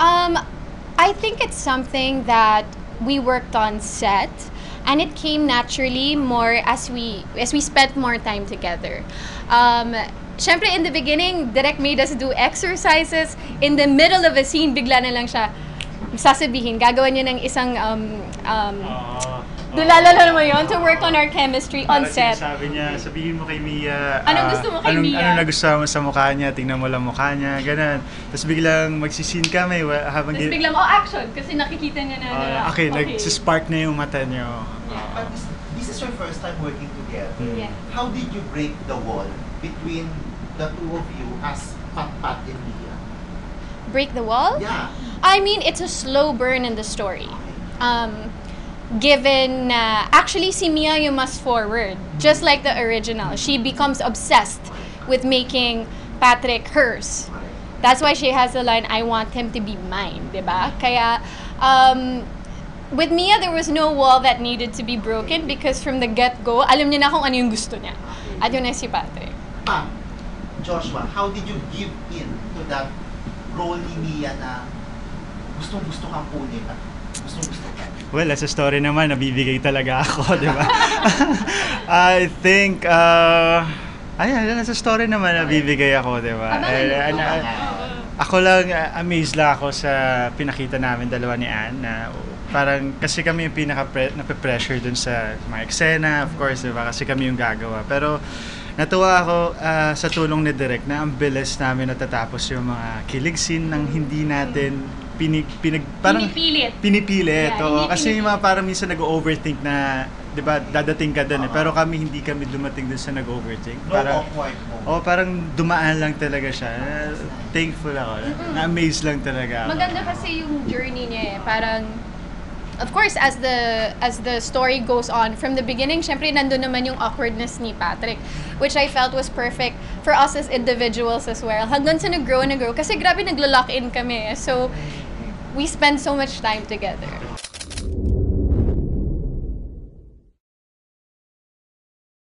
Um, I think it's something that we worked on set, and it came naturally more as we spent more time together. Syempre, in the beginning, Direk made us do exercises. In the middle of a scene, bigla na lang siya sasabihin, gagawin niya ng isang Lalala mo yun, to work on our chemistry on set. Sabi niya, sabihin mo kay Mia, Anong gusto mo kay Mia? Anong nagustuhan mo sa mukha niya, tingnan mo lang mukha niya, ganun. Tapos biglang magsisin kami habang... Tapos biglang, action! Kasi nakikita niya na. Okay, nagsispark na yung mata niyo. But this is your first time working together. Yeah. How did you break the wall between the two of you as Pat and Mia? Break the wall? Yeah. I mean, it's a slow burn in the story. Given actually si Mia yung mas forward, just like the original. She becomes obsessed with making Patrick hers. That's why she has the line, I want him to be mine, diba? Kaya, with Mia, there was no wall that needed to be broken because from the get-go, alam niya na kung ano yung gusto niya. At yun ay si Patrick. Joshua, how did you give in to that role ni Mia na gustong-gusto kang kunin at gustong-gusto ka? Well, as a story naman, nabibigay talaga ako, di ba? I think, as a story naman, nabibigay ako, di ba? Ako lang, amazed lang ako sa pinakita namin dalawa ni Anne na parang kasi kami yung nape-pressure dun sa mga eksena, of course, di ba? Kasi kami yung gagawa. Pero natuwa ako sa tulong ni Direk na ang bilis namin natatapos yung mga kilig scene nang hindi natin pinipilit. Oo. Kasi yung mga parang minsan nag-overthink na, di ba, dadating ka dun eh. Pero hindi kami dumating dun sa nag-overthink. Parang dumaan lang talaga siya. Thankful ako. Na-amaze lang talaga ako. Maganda kasi yung journey niya eh. Parang, of course, as the story goes on, from the beginning, syempre nandun naman yung awkwardness ni Patrick, which I felt was perfect for us as individuals as well. Hanggang sa nag-grow. Kasi grabe naglo-lock in kami. So, we spend so much time together.